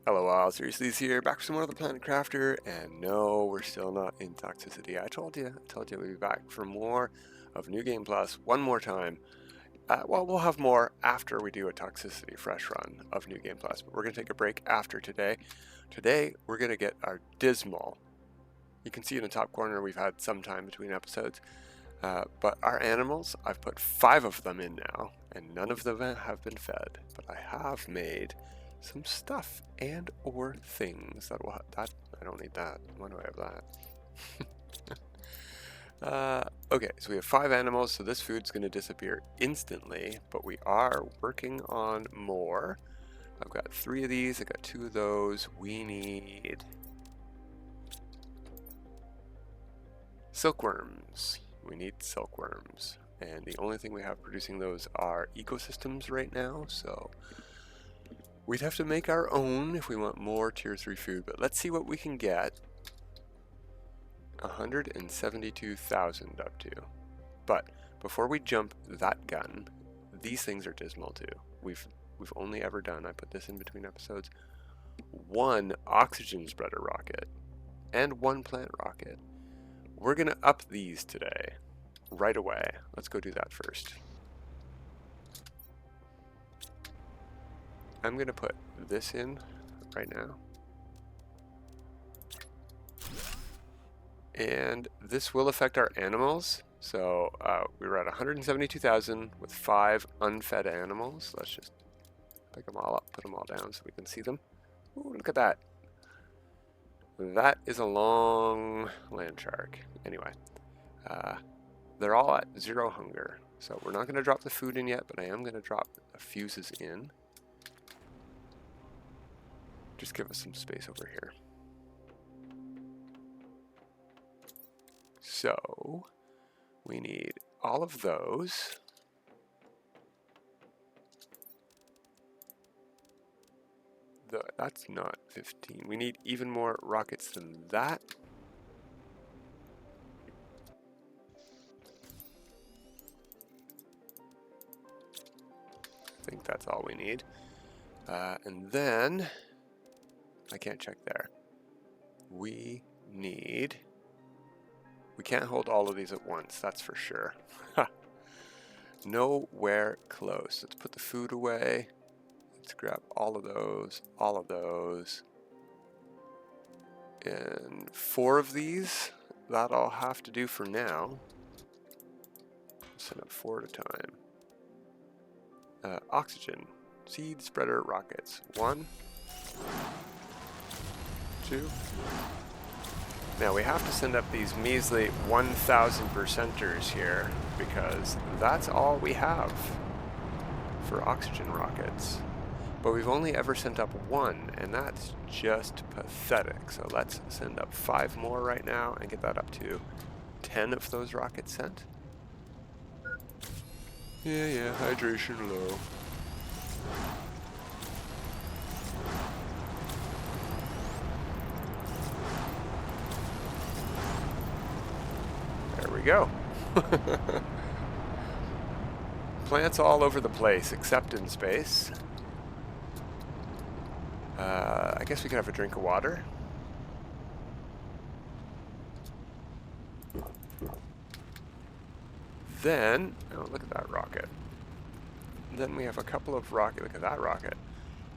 Hello all, Seriously here, back with some more of the Planet Crafter, and no, we're still not in toxicity. I told you we'd be back for more of New Game Plus one more time. Well, we'll have more after we do a toxicity fresh run of New Game Plus, but we're going to take a break after today. Today, we're going to get our dismal. You can see in the top corner we've had some time between episodes, but our animals, I've put 5 of them in now, and none of them have been fed, but I have made some stuff and or things that will that I don't need that. Why do I have that? Okay, so we have 5 animals, so this food's going to disappear instantly, but we are working on more. I've got 3 of these, I got 2 of those. We need silkworms. We need silkworms, and the only thing we have producing those are ecosystems right now, so we'd have to make our own if we want more tier 3 food, but let's see what we can get 172,000 up to. But before we jump that gun, these things are dismal too. We've only ever done, I put this in between episodes, 1 oxygen spreader rocket and 1 plant rocket. We're gonna up these today, right away. Let's go do that first. I'm going to put this in right now. And this will affect our animals. So we were at 172,000 with 5 unfed animals. Let's just pick them all up, put them all down so we can see them. Ooh, look at that. That is a long land shark. Anyway, they're all at 0 hunger. So we're not going to drop the food in yet, but I am going to drop the fuses in. Just give us some space over here. So we need all of those. That's not 15. We need even more rockets than that. I think that's all we need. And then I can't check there. We can't hold all of these at once, that's for sure. Nowhere close. Let's put the food away. Let's grab all of those. And 4 of these, that I'll have to do for now. Send up 4 at a time. Oxygen, seed spreader rockets. 1, 2. Now we have to send up these measly 1,000%ers here because that's all we have for oxygen rockets. But we've only ever sent up 1, and that's just pathetic. So let's send up 5 more right now and get that up to 10 of those rockets sent. Yeah, hydration low. There we go. Plants all over the place, except in space. I guess we could have a drink of water. Then, oh, look at that rocket. Then we have a couple of rockets. Look at that rocket.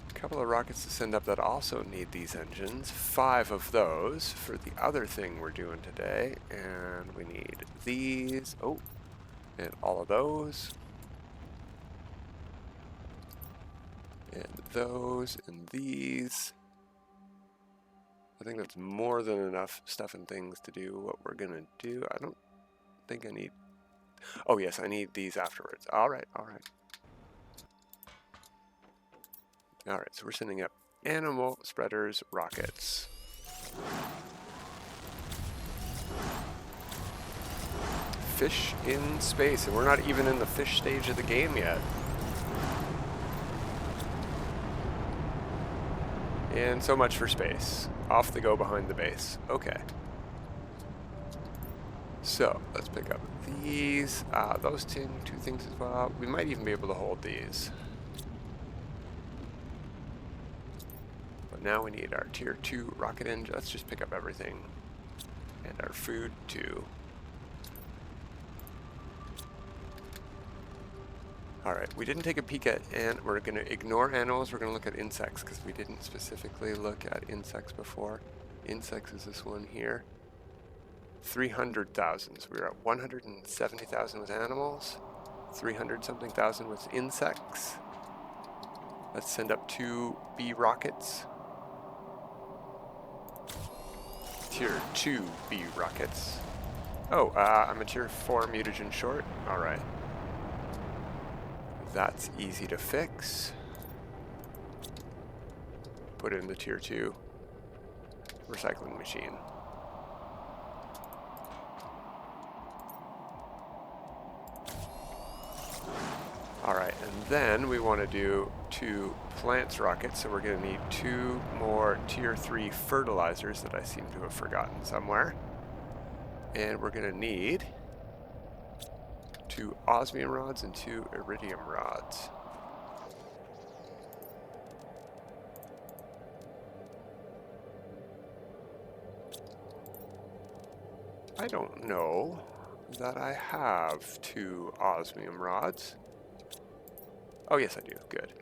A couple of rockets to send up that also need these engines. 5 of those for the other thing we're doing today. And we need these. Oh, and all of those. And those and these. I think that's more than enough stuff and things to do what we're gonna do. I don't think I need. Oh yes, I need these afterwards. All right. So we're sending up animal spreaders rockets. Fish in space, and we're not even in the fish stage of the game yet. And so much for space. Off they go behind the base. Okay. So let's pick up these, those 2 things as well. We might even be able to hold these. But now we need our tier 2 rocket engine. Let's just pick up everything. And our food too. Alright, we didn't take a peek at, and we're going to ignore animals. We're going to look at insects because we didn't specifically look at insects before. Insects is this one here. 300,000. So we're at 170,000 with animals. 300 something thousand with insects. Let's send up 2 bee rockets. Tier 2 bee rockets. Oh, I'm a tier 4 mutagen short. Alright. That's easy to fix. Put it in the tier 2 recycling machine. Alright, and then we want to do 2 plants rockets, so we're going to need 2 more tier 3 fertilizers that I seem to have forgotten somewhere. And we're going to need 2 osmium rods and 2 iridium rods. I don't know that I have 2 osmium rods. Oh, yes, I do. Good.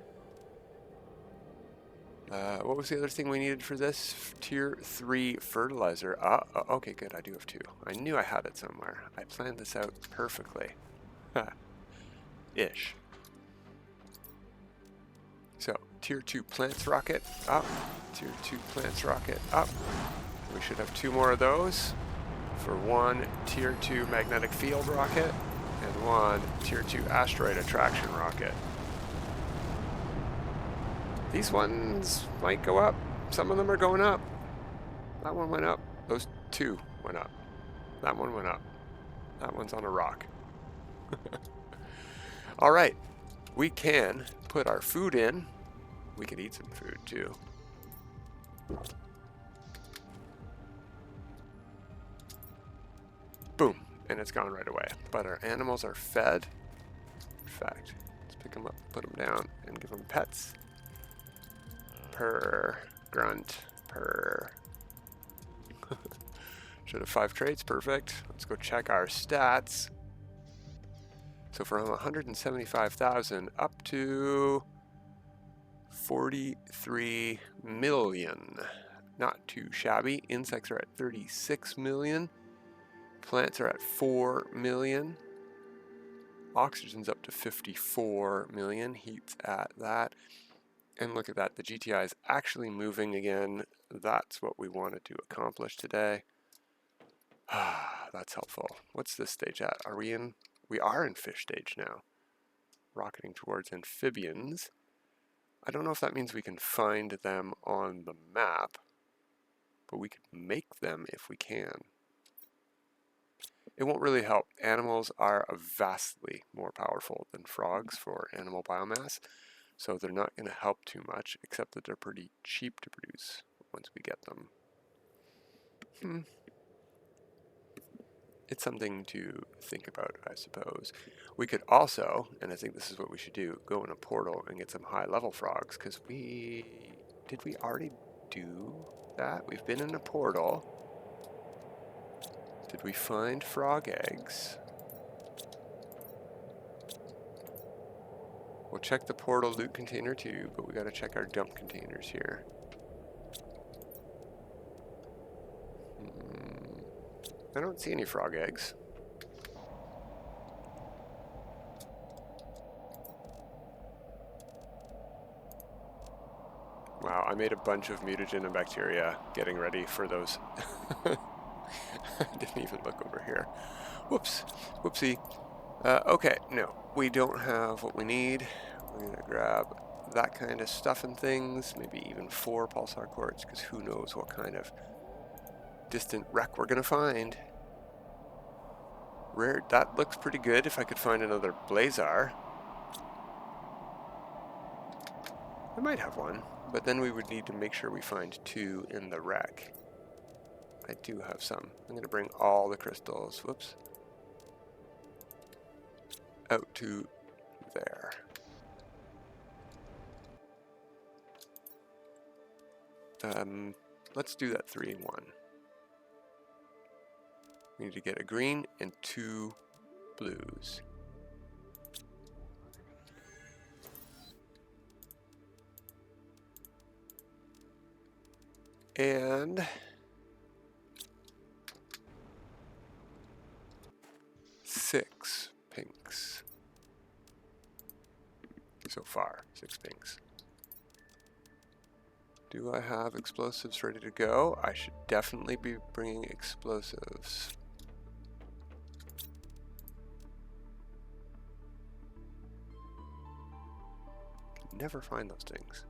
What was the other thing we needed for this? Tier 3 fertilizer. Okay, good. I do have 2. I knew I had it somewhere. I planned this out perfectly. Ish. So, tier 2 plants rocket up. Tier 2 plants rocket up. We should have 2 more of those for 1 tier 2 magnetic field rocket and 1 tier 2 asteroid attraction rocket. These ones might go up. Some of them are going up. That one went up. Those 2 went up. That one went up. That one's on a rock. All right. We can put our food in. We could eat some food too. Boom. And it's gone right away. But our animals are fed. In fact, let's pick them up, put them down, and give them pets. Purr, grunt, purr. Should have 5 traits, perfect. Let's go check our stats. So from 175,000 up to 43 million. Not too shabby. Insects are at 36 million. Plants are at 4 million. Oxygen's up to 54 million. Heat's at that. And look at that, the GTI is actually moving again. That's what we wanted to accomplish today. That's helpful. What's this stage at? Are we in? We are in fish stage now. Rocketing towards amphibians. I don't know if that means we can find them on the map, but we could make them if we can. It won't really help. Animals are vastly more powerful than frogs for animal biomass. So they're not going to help too much, except that they're pretty cheap to produce once we get them. It's something to think about, I suppose. We could also, and I think this is what we should do, go in a portal and get some high-level frogs, because did we already do that? We've been in a portal. Did we find frog eggs? We'll check the portal loot container too, but we gotta check our dump containers here. I don't see any frog eggs. Wow, I made a bunch of mutagen and bacteria getting ready for those. I didn't even look over here. Whoops. Whoopsie. Okay, no, we don't have what we need. We're gonna grab that kind of stuff and things, maybe even 4 pulsar quartz, because who knows what kind of distant wreck we're gonna find. Rare, that looks pretty good. If I could find another blazar. I might have one, but then we would need to make sure we find 2 in the wreck. I do have some. I'm gonna bring all the crystals, whoops, out to there. Let's do that 3 and 1. We need to get a green and 2 blues. And 6 pinks. So far, 6 pinks. Do I have explosives ready to go? I should definitely be bringing explosives. Can never find those things.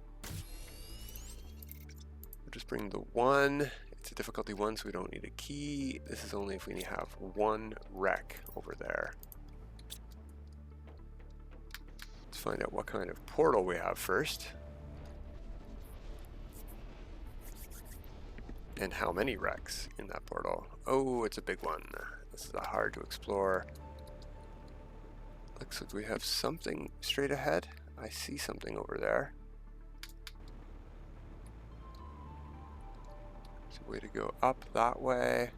We'll just bring the 1. It's a difficulty 1, so we don't need a key. This is only if we have 1 wreck over there. Let's find out what kind of portal we have first. And how many wrecks in that portal. Oh, it's a big one. This is hard to explore. Looks like we have something straight ahead. I see something over there. There's a way to go up that way.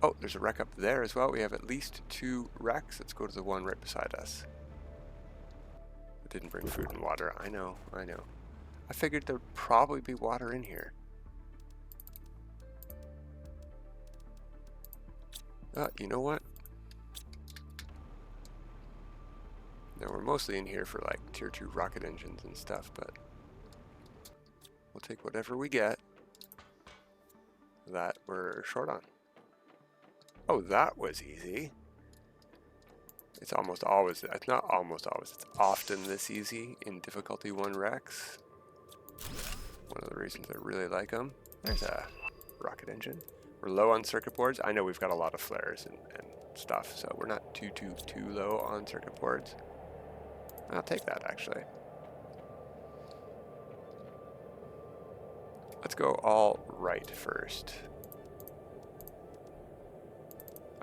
Oh, there's a wreck up there as well. We have at least 2 wrecks. Let's go to the one right beside us. I didn't bring food and water. I know. I figured there'd probably be water in here. You know what? Now we're mostly in here for like tier 2 rocket engines and stuff, but we'll take whatever we get that we're short on. Oh, that was easy. It's almost always, it's not almost always, it's often this easy in difficulty 1 wrecks. One of the reasons I really like them. There's a rocket engine. We're low on circuit boards. I know we've got a lot of flares and stuff, so we're not too low on circuit boards. I'll take that, actually. Let's go all right first.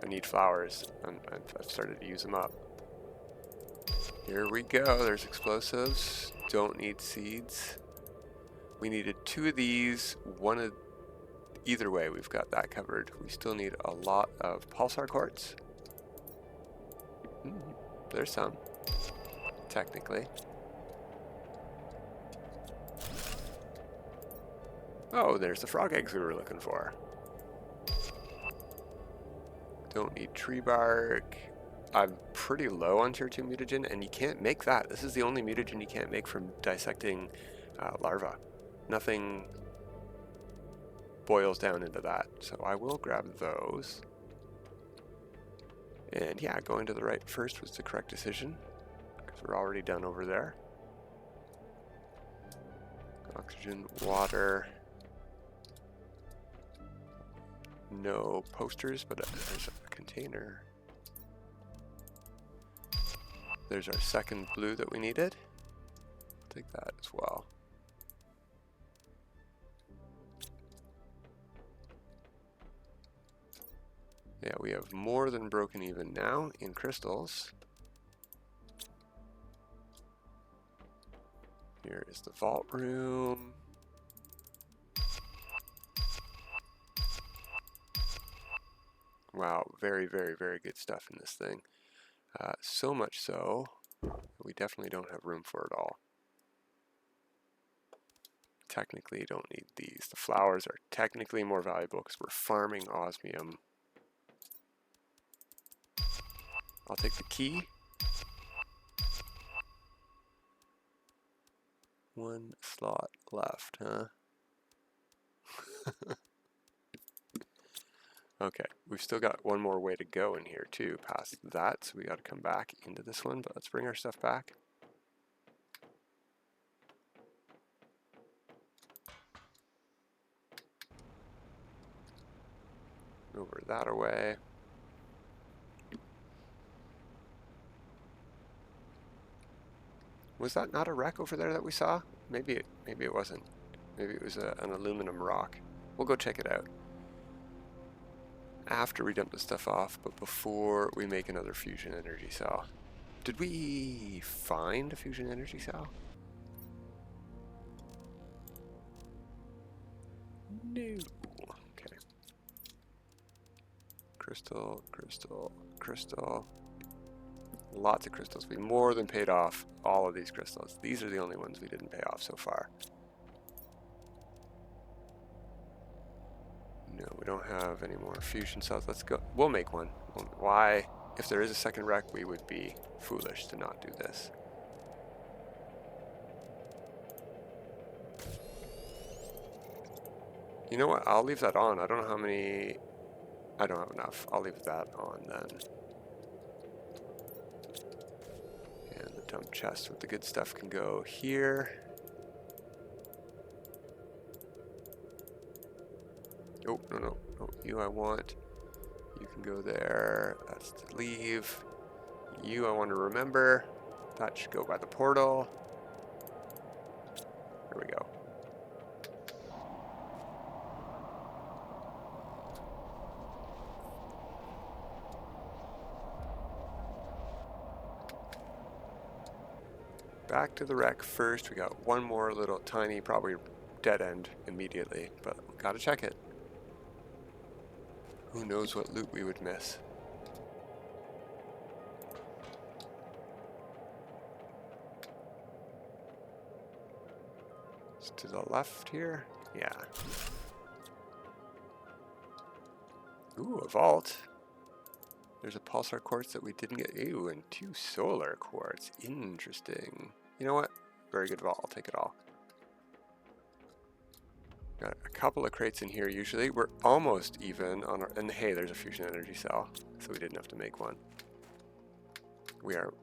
I need flowers, and I've started to use them up. Here we go. There's explosives. Don't need seeds. We needed 2 of these. One of either way, we've got that covered. We still need a lot of pulsar quartz. There's some, technically. Oh, there's the frog eggs we were looking for. Don't need tree bark. I'm pretty low on tier 2 mutagen, and you can't make that. This is the only mutagen you can't make from dissecting larvae. Nothing boils down into that, so I will grab those. And yeah, going to the right first was the correct decision, because we're already done over there. Oxygen, water. No posters, but there's a container. There's our second blue that we needed. I'll take that as well. Yeah, we have more than broken even now in crystals. Here is the vault room. Wow, very good stuff in this thing. So much so, we definitely don't have room for it all. Technically, don't need these. The flowers are technically more valuable because we're farming osmium. I'll take the key. 1 slot left, huh? Okay, we've still got one more way to go in here too, past that, so we got to come back into this one, but let's bring our stuff back. Over that away. Was that not a wreck over there that we saw? Maybe it wasn't. Maybe it was an aluminum rock. We'll go check it out after we dump the stuff off, but before we make another fusion energy cell. Did we find a fusion energy cell? No. Okay. Crystal, crystal, crystal. Lots of crystals. We more than paid off all of these crystals. These are the only ones we didn't pay off so far. No, we don't have any more fusion cells. Let's go. We'll make one. Why? If there is a second wreck, we would be foolish to not do this. You know what? I'll leave that on. I don't know how many... I don't have enough. I'll leave that on then. And the dump chest with the good stuff can go here. Oh, no, no, no. You I want. You can go there. That's to leave. You I want to remember. That should go by the portal. There we go. Back to the wreck first. We got one more little tiny, probably dead end immediately, but gotta check it. Who knows what loot we would miss. It's to the left here. Yeah. Ooh, a vault. There's a pulsar quartz that we didn't get. Ooh, and 2 solar quartz. Interesting. You know what? Very good vault. I'll take it all. Got a couple of crates in here usually. We're almost even on our... And hey, there's a fusion energy cell, so we didn't have to make one. We are...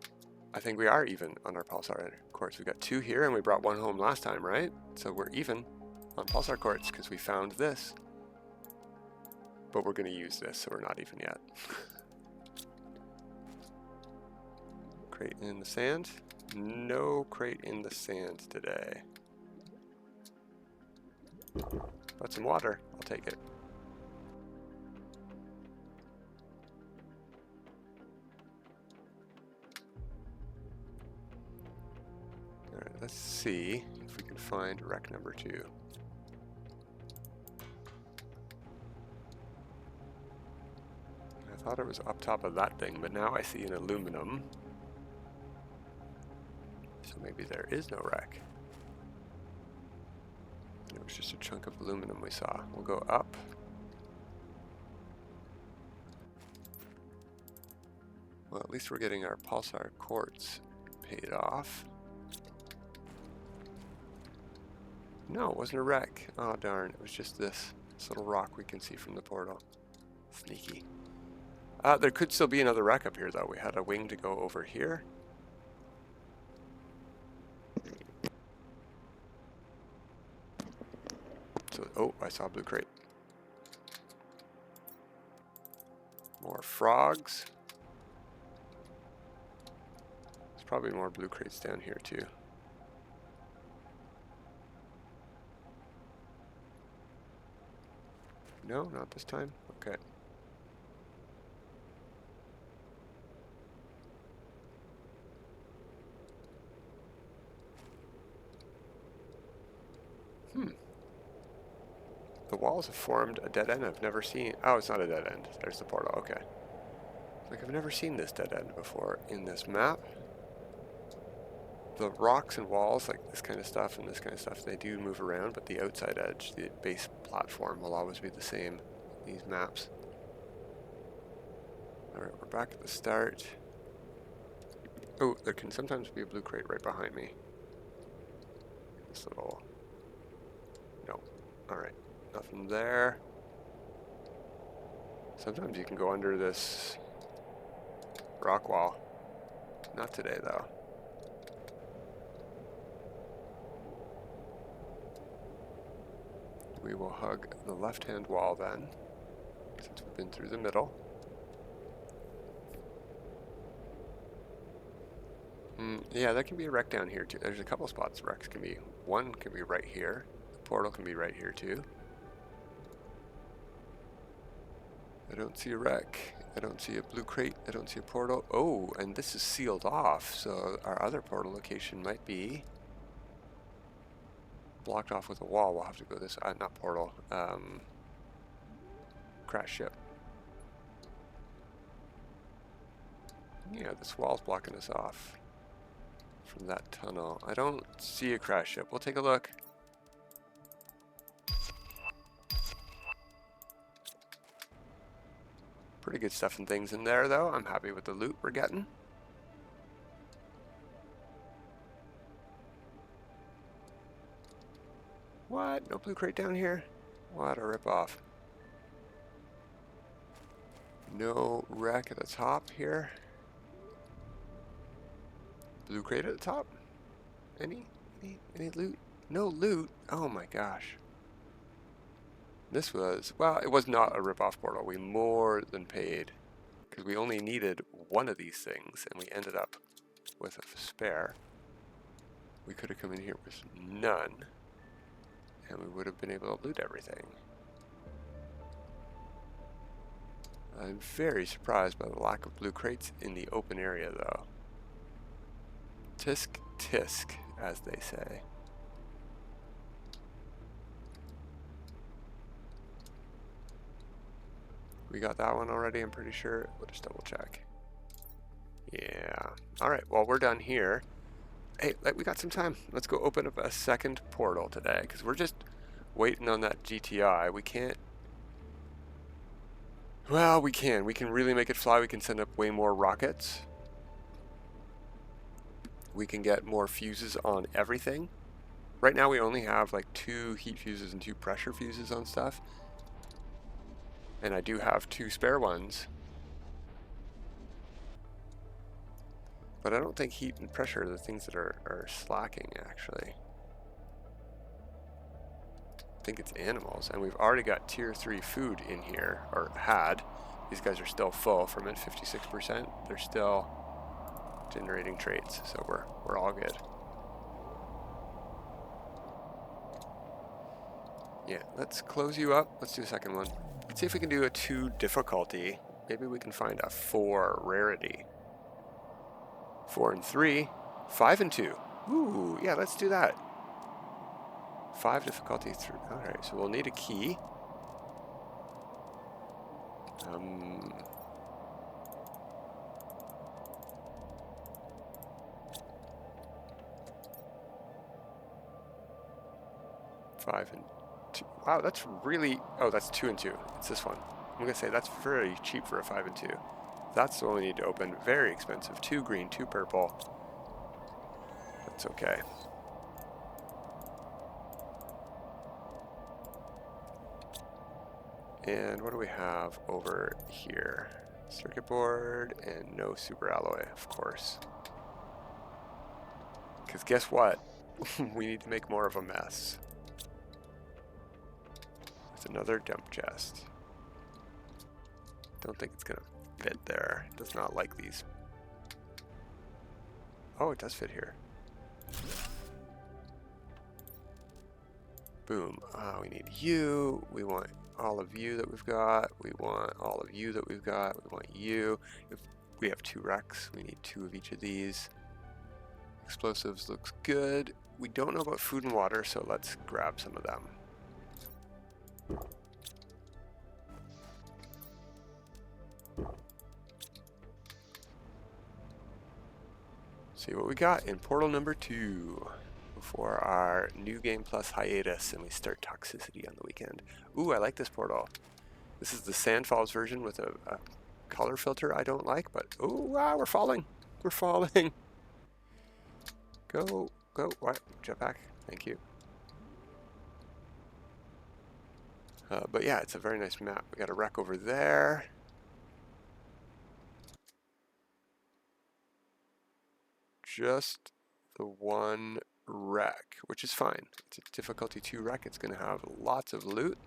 I think we are even on our pulsar quartz. We got 2 here, and we brought 1 home last time, right? So we're even on pulsar quartz because we found this. But we're going to use this, so we're not even yet. Crate in the sand? No crate in the sand today. Got some water. I'll take it. Alright, let's see if we can find wreck number 2. I thought it was up top of that thing, but now I see an aluminum. So maybe there is no wreck. It was just a chunk of aluminum we saw. We'll go up. Well, at least we're getting our pulsar quartz paid off. No, it wasn't a wreck. Oh darn, it was just this little rock we can see from the portal. Sneaky. There could still be another wreck up here though. We had a wing to go over here. So, oh, I saw a blue crate. More frogs. There's probably more blue crates down here too. No, not this time? Okay. The walls have formed a dead end I've never seen. Oh, it's not a dead end. There's the portal. Okay. Like, I've never seen this dead end before in this map. The rocks and walls, like this kind of stuff and this kind of stuff, they do move around, but the outside edge, the base platform, will always be the same in these maps. Alright, we're back at the start. Oh, there can sometimes be a blue crate right behind me. This little... No. Alright. Nothing there. Sometimes you can go under this rock wall. Not today, though. We will hug the left-hand wall then, since we've been through the middle. Yeah, there can be a wreck down here too. There's a couple spots wrecks can be. One can be right here. The portal can be right here too. I don't see a wreck. I don't see a blue crate. I don't see a portal. Oh, and this is sealed off, so our other portal location might be blocked off with a wall. We'll have to go this, not portal, crash ship. Yeah, this wall's blocking us off from that tunnel. I don't see a crash ship. We'll take a look. Pretty good stuff and things in there, though. I'm happy with the loot we're getting. What? No blue crate down here? What a ripoff. No wreck at the top here. Blue crate at the top? Any loot? No loot? Oh my gosh. This was, well, it was not a rip-off portal. We more than paid because we only needed one of these things and we ended up with a spare. We could have come in here with none and we would have been able to loot everything. I'm very surprised by the lack of blue crates in the open area though. Tisk tisk, as they say. We got that one already, I'm pretty sure. We'll just double check. Yeah. Alright, well, we're done here. Hey, we got some time. Let's go open up a second portal today, because we're just waiting on that GTI. We can't... Well, we can. We can really make it fly. We can send up way more rockets. We can get more fuses on everything. Right now we only have like 2 heat fuses and 2 pressure fuses on stuff. And I do have 2 spare ones. But I don't think heat and pressure are the things that are slacking, actually. I think it's animals. And we've already got tier 3 food in here, or had. These guys are still full from at 56%. They're still generating traits, so we're all good. Yeah, let's close you up. Let's do a second one. Let's see if we can do a 2 difficulty. Maybe we can find a 4 rarity. 4 and 3, 5 and 2. Ooh, yeah, let's do that. 5 difficulty 3. Alright, so we'll need a key. Five and 2. Wow, that's really... Oh, that's 2 and 2. It's this one. I'm going to say that's very cheap for a 5 and 2. That's the one we need to open. Very expensive. 2 green, 2 purple. That's okay. And what do we have over here? Circuit board and no super alloy, of course. Because guess what? We need to make more of a mess. There's another dump chest. Don't think it's going to fit there. It does not like these. Oh, it does fit here. Boom. We need you. We want all of you that we've got. We want all of you that we've got. We want you. If we have 2 wrecks, we need 2 of each of these. Explosives looks good. We don't know about food and water, so let's grab some of them. See what we got in portal number 2 before our new game plus hiatus and we start toxicity on the weekend. Ooh, I like this portal. This is the Sandfalls version with a color filter I don't like, but ooh, wow, we're falling. We're falling. Go, go, what? Jetpack, thank you. But yeah, it's a very nice map. We got a wreck over there. Just the one wreck, which is fine. It's a difficulty 2 wreck. It's going to have lots of loot.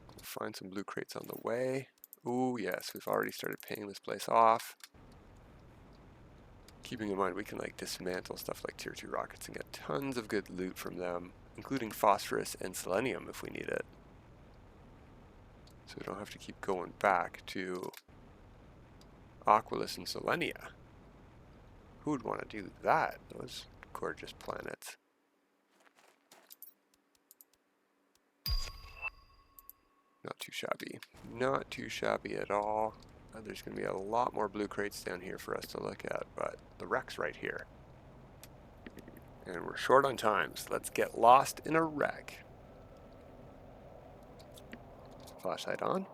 We'll find some blue crates on the way. Ooh, yes, we've already started paying this place off. Keeping in mind, we can like dismantle stuff like tier 2 rockets and get tons of good loot from them, including phosphorus and selenium if we need it. So we don't have to keep going back to Aquilus and Selenia. Who would want to do that? Those gorgeous planets. Not too shabby. Not too shabby at all. There's going to be a lot more blue crates down here for us to look at, but the wreck's right here. And we're short on time, so let's get lost in a wreck. Flashlight on.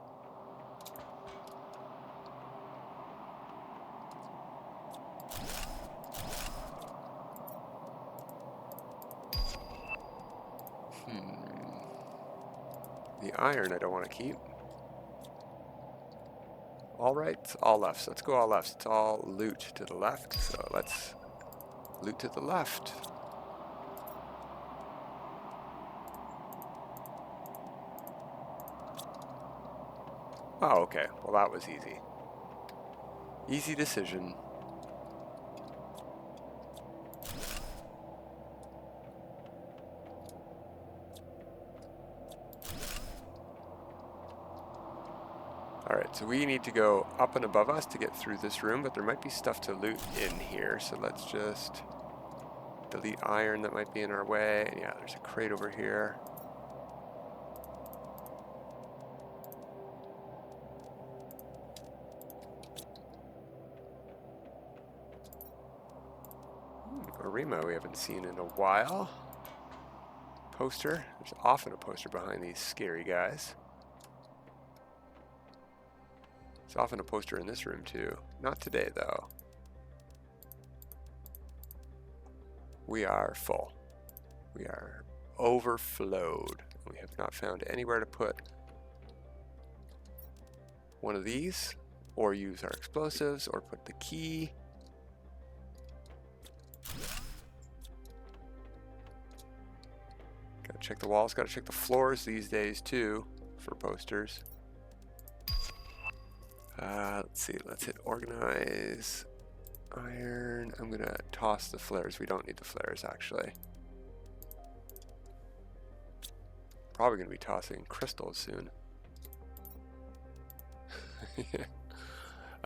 The iron I don't want to keep. All right, all lefts. Let's go all lefts. It's all loot to the left, so let's loot to the left. Oh, okay. Well, that was easy. Easy decision. Alright, so we need to go up and above us to get through this room, but there might be stuff to loot in here, so let's just delete iron that might be in our way. Yeah, there's a crate over here. Arima we haven't seen in a while. Poster. There's often a poster behind these scary guys. There's often a poster in this room too. Not today though. We are full. We are overflowed. We have not found anywhere to put one of these, or use our explosives, or put the key. Gotta check the walls, gotta check the floors these days too for posters. Let's see, let's hit organize. Iron. I'm gonna toss the flares. We don't need the flares actually. Probably gonna be tossing crystals soon.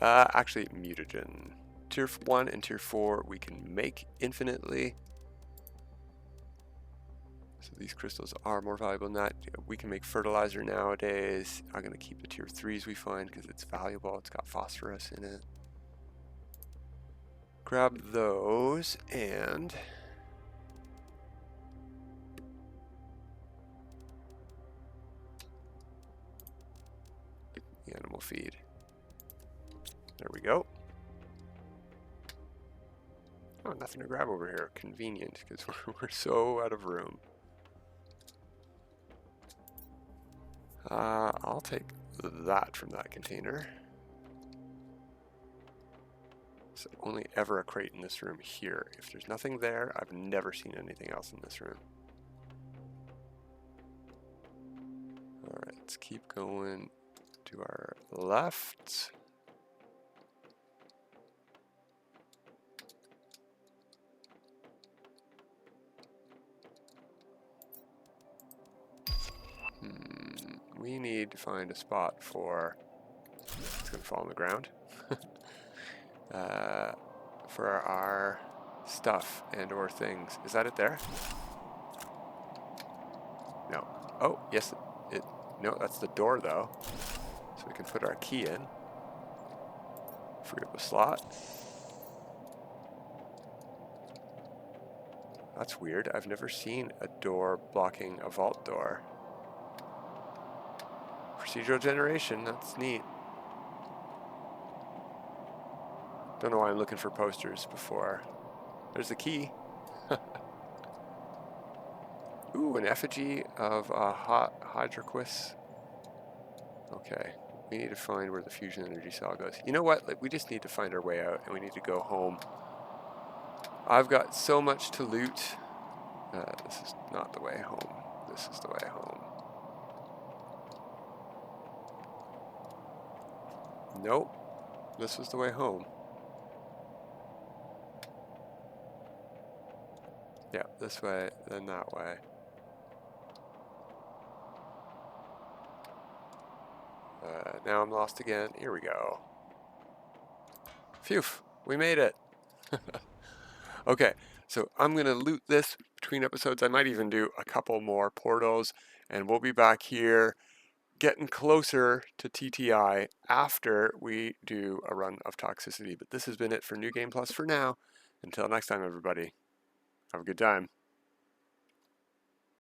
Actually, mutagen. Tier 1 and Tier 4 we can make infinitely. So these crystals are more valuable than that. We can make fertilizer nowadays. I'm going to keep the Tier 3s we find because it's valuable. It's got phosphorus in it. Grab those and... the animal feed. There we go. Oh, nothing to grab over here. Convenient because we're so out of room. I'll take that from that container. So only ever a crate in this room here. If there's nothing there, I've never seen anything else in this room. Alright, let's keep going to our left. We need to find a spot for... it's going to fall on the ground. For our stuff and or things. Is that it there? No. Oh, yes. No, that's the door though. So we can put our key in. Free up a slot. That's weird. I've never seen a door blocking a vault door. Procedural generation, that's neat. Don't know why I'm looking for posters before. There's the key. Ooh, an effigy of a Hydroquus. Okay, we need to find where the fusion energy cell goes. You know what? Like, we just need to find our way out, and we need to go home. I've got so much to loot. This is not the way home. This is the way home. Nope. This was the way home. Yeah, this way, then that way. Now I'm lost again. Here we go. Phew, we made it. Okay, so I'm going to loot this between episodes. I might even do a couple more portals, and we'll be back here getting closer to TTI after we do a run of Toxicity. But this has been it for New Game Plus for now. Until next time, everybody, have a good time.